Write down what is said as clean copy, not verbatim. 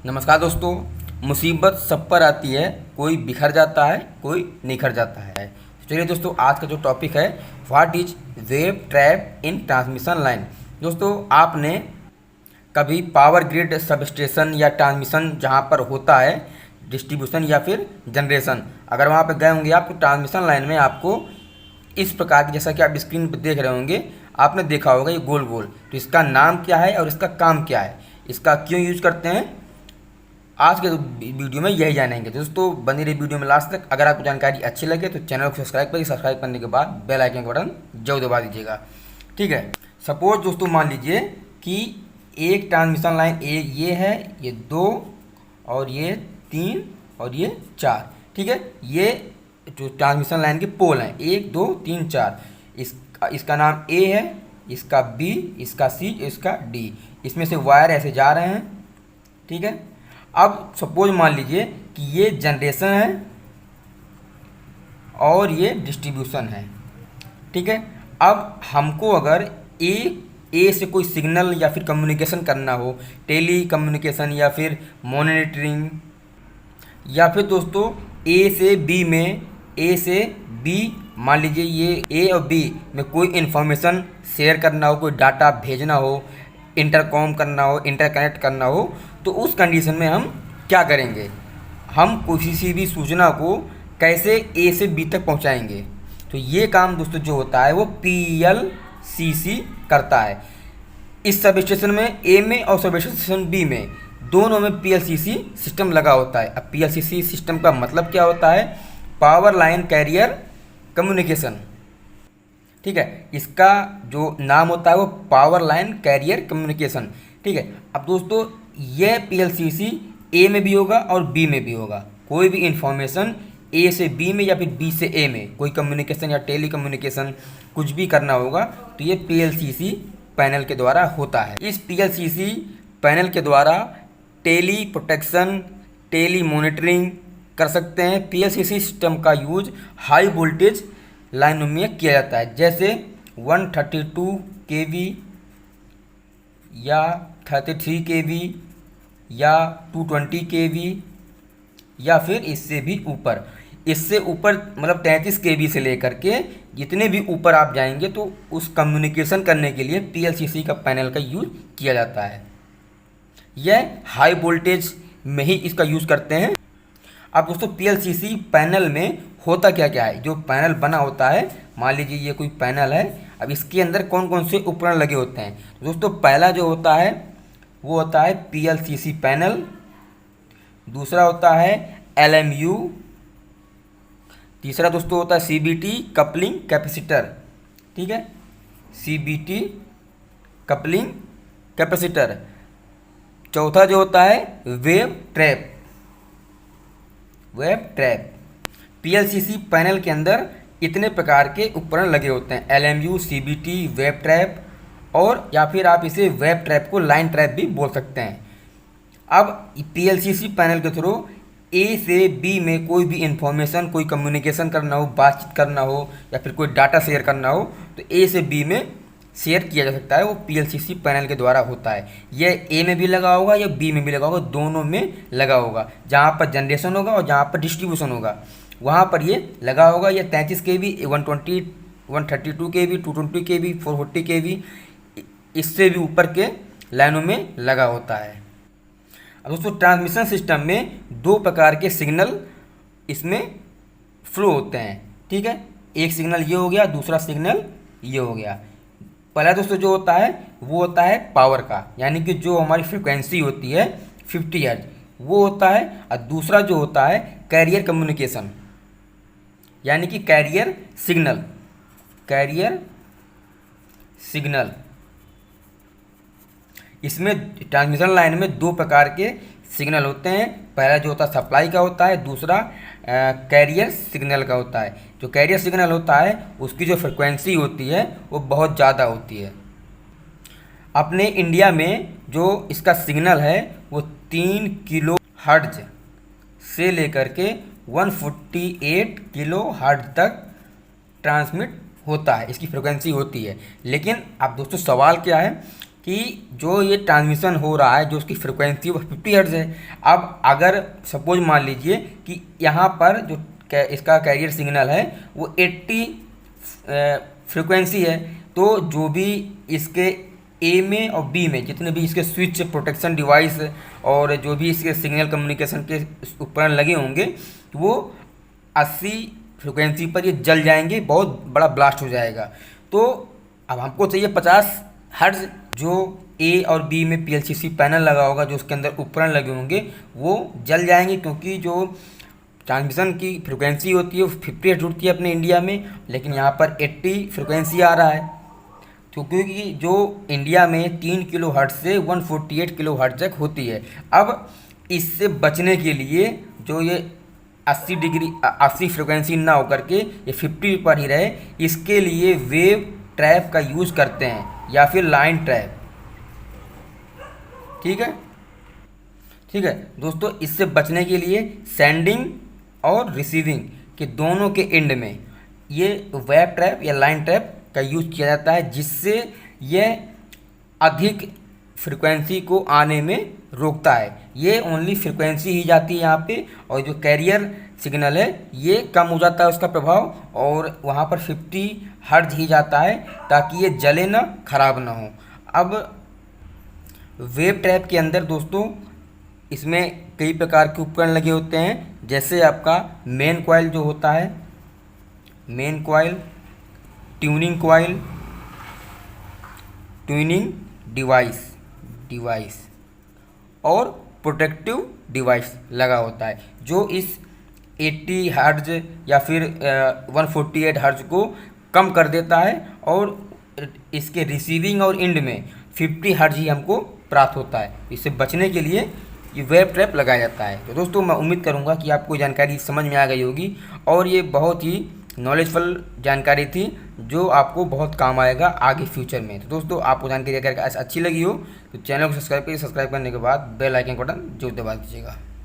नमस्कार दोस्तों। मुसीबत सब पर आती है, कोई बिखर जाता है, कोई निखर जाता है। तो चलिए दोस्तों, आज का जो टॉपिक है, what is wave trap in transmission line. दोस्तों, आपने कभी पावर ग्रिड, सब स्टेशन या ट्रांसमिशन जहाँ पर होता है डिस्ट्रीब्यूशन या फिर जनरेशन, अगर वहाँ पर गए होंगे आप तो ट्रांसमिशन लाइन में आपको इस प्रकार की, जैसा कि आप स्क्रीन पर देख रहे होंगे, आपने देखा होगा ये गोल गोल। तो इसका नाम क्या है और इसका काम क्या है, इसका क्यों यूज करते हैं, आज के वीडियो में यही जानेंगे। दोस्तों बनी रही वीडियो में लास्ट तक। अगर आपको जानकारी अच्छी लगे तो चैनल को सब्सक्राइब करिए, सब्सक्राइब करने के बाद बेल आइकन का बटन जरूर दबा दीजिएगा। ठीक है। सपोज दोस्तों मान लीजिए कि एक ट्रांसमिशन लाइन ये है, ये 2 और ये 3 और ये 4। ठीक है। ये जो ट्रांसमिशन लाइन के पोल हैं 1 2 3 4, इसका नाम ए है, इसका बी, इसका सी, इसका डी। इसमें से वायर ऐसे जा रहे हैं। ठीक है। अब सपोज मान लीजिए कि ये जनरेशन है और ये डिस्ट्रीब्यूशन है। ठीक है। अब हमको अगर ए से कोई सिग्नल या फिर कम्युनिकेशन करना हो, टेली कम्युनिकेशन या फिर मॉनिटरिंग, या फिर दोस्तों ए से बी मान लीजिए ये ए और बी में कोई इन्फॉर्मेशन शेयर करना हो, कोई डाटा भेजना हो, इंटरकॉम करना हो, इंटरकनेक्ट करना हो, तो उस कंडीशन में हम क्या करेंगे, हम किसी भी सूचना को कैसे ए से बी तक पहुंचाएंगे। तो ये काम दोस्तों जो होता है वो PLCC करता है। इस सब स्टेशन में ए में और सब स्टेशन बी में दोनों में PLCC सिस्टम लगा होता है। अब PLCC सिस्टम का मतलब क्या होता है, पावर लाइन कैरियर कम्युनिकेशन। ठीक है। इसका जो नाम होता है वो पावर लाइन कैरियर कम्युनिकेशन। ठीक है। अब दोस्तों ये PLCC ए में भी होगा और बी में भी होगा। कोई भी इंफॉर्मेशन ए से बी में या फिर बी से ए में कोई कम्युनिकेशन या टेली कम्युनिकेशन कुछ भी करना होगा तो ये PLCC पैनल के द्वारा होता है। इस PLCC पैनल के द्वारा टेली प्रोटेक्शन, टेली मॉनिटरिंग कर सकते हैं। PLCC सिस्टम का यूज हाई वोल्टेज लाइनों में किया जाता है, जैसे 132 kV या 33 kV या 220 kV या फिर इससे भी ऊपर। इससे ऊपर मतलब 33 kV से लेकर के जितने भी ऊपर आप जाएंगे तो उस कम्युनिकेशन करने के लिए PLCC का पैनल का यूज किया जाता है। यह हाई वोल्टेज में ही इसका यूज़ करते हैं। अब दोस्तों PLCC पैनल में होता क्या क्या है, जो पैनल बना होता है, मान लीजिए ये कोई पैनल है। अब इसके अंदर कौन कौन से उपकरण लगे होते हैं। दोस्तों पहला जो होता है वो होता है PLCC पैनल, दूसरा होता है LMU, तीसरा दोस्तों होता है CBT कपलिंग कैपेसिटर। ठीक है। CBT coupling capacitor. चौथा जो होता है वेव ट्रैप। PLCC पैनल के अंदर इतने प्रकार के उपकरण लगे होते हैं, LMU, CBT, वेव ट्रैप, और या फिर आप इसे वेव ट्रैप को लाइन ट्रैप भी बोल सकते हैं। अब PLCC पैनल के थ्रू ए से बी में कोई भी इंफॉर्मेशन, कोई कम्युनिकेशन करना हो, बातचीत करना हो या फिर कोई डाटा शेयर करना हो तो ए से बी में शेयर किया जा सकता है। वो PLCC पैनल के द्वारा होता है। यह ए में भी लगा होगा या बी में भी लगा होगा, दोनों में लगा होगा। जहाँ पर जनरेशन होगा और जहाँ पर डिस्ट्रीब्यूशन होगा वहाँ पर ये लगा होगा। ये 33 kV, 120, 132 kV, 220 kV, 440 kV, इससे भी ऊपर के लाइनों में लगा होता है। अब दोस्तों ट्रांसमिशन सिस्टम में 2 प्रकार के सिग्नल इसमें फ्लो होते हैं। ठीक है। एक सिग्नल ये हो गया, दूसरा सिग्नल ये हो गया। पहला दोस्तों जो होता है वो होता है पावर का, यानी कि जो हमारी फ्रिक्वेंसी होती है 50 हर्ट्ज वो होता है। और दूसरा जो होता है कैरियर कम्युनिकेशन, यानी कि कैरियर सिग्नल। इसमें ट्रांसमिशन लाइन में 2 प्रकार के सिग्नल होते हैं। पहला जो होता है सप्लाई का होता है, दूसरा कैरियर सिग्नल का होता है। जो कैरियर सिग्नल होता है उसकी जो फ्रिक्वेंसी होती है वो बहुत ज़्यादा होती है। अपने इंडिया में जो इसका सिग्नल है वो 3 किलो हर्ट्ज से लेकर के 148 किलो हर्ट्ज तक ट्रांसमिट होता है, इसकी फ्रिक्वेंसी होती है। लेकिन अब दोस्तों सवाल क्या है, कि जो ये ट्रांसमिशन हो रहा है, जो उसकी फ्रिक्वेंसी वो 50 हर्ट्ज है। अब अगर सपोज मान लीजिए कि यहाँ पर जो इसका कैरियर सिग्नल है वो 80 फ्रिक्वेंसी है, तो जो भी इसके ए में और बी में जितने भी इसके स्विच, प्रोटेक्शन डिवाइस और जो भी इसके सिग्नल कम्युनिकेशन के उपकरण लगे होंगे, वो 80 फ्रिक्वेंसी पर ये जल जाएंगे, बहुत बड़ा ब्लास्ट हो जाएगा। तो अब हमको चाहिए 50 हर्ट्ज, जो ए और बी में पीएलसीसी पैनल लगा होगा, जो उसके अंदर उपकरण लगे होंगे वो जल जाएंगे, क्योंकि जो ट्रांसमिशन की फ्रिक्वेंसी होती है वो 50 हर्ट्ज होती है अपने इंडिया में, लेकिन यहाँ पर 80 फ्रिक्वेंसी आ रहा है। तो क्योंकि जो इंडिया में 3 किलो हर्ट्ज से 148 किलो हर्ट्ज तक होती है। अब इससे बचने के लिए जो ये 80 फ्रिक्वेंसी ना होकर के ये 50 पर ही रहे, इसके लिए वेव ट्रैप का यूज़ करते हैं या फिर लाइन ट्रैप। ठीक है, ठीक है दोस्तों, इससे बचने के लिए सेंडिंग और रिसीविंग के दोनों के एंड में ये वेव ट्रैप या लाइन ट्रैप का यूज़ किया जाता है, जिससे यह अधिक फ्रिक्वेंसी को आने में रोकता है। ये ओनली फ्रिक्वेंसी ही जाती है यहाँ पे, और जो कैरियर सिग्नल है ये कम हो जाता है उसका प्रभाव, और वहाँ पर 50 हर्ट्ज ही जाता है, ताकि ये जले ना, खराब ना हो। अब वेव ट्रैप के अंदर दोस्तों इसमें कई प्रकार के उपकरण लगे होते हैं, जैसे आपका मेन कॉइल जो होता है, मेन कॉइल, ट्यूनिंग डिवाइस और प्रोटेक्टिव डिवाइस लगा होता है, जो इस 80 हर्ट्ज या फिर 148 हर्ट्ज को कम कर देता है, और इसके रिसीविंग और एंड में 50 हर्ट्ज ही हमको प्राप्त होता है। इससे बचने के लिए ये वेव ट्रैप लगाया जाता है। तो दोस्तों मैं उम्मीद करूंगा कि आपको जानकारी समझ में आ गई होगी, और ये बहुत ही नॉलेजफुल जानकारी थी, जो आपको बहुत काम आएगा आगे फ्यूचर में। तो दोस्तों आपको जानकारी अगर अच्छी लगी हो तो चैनल को सब्सक्राइब करिए, सब्सक्राइब करने के बाद बेल आइकन का बटन जरूर दबा दीजिएगा।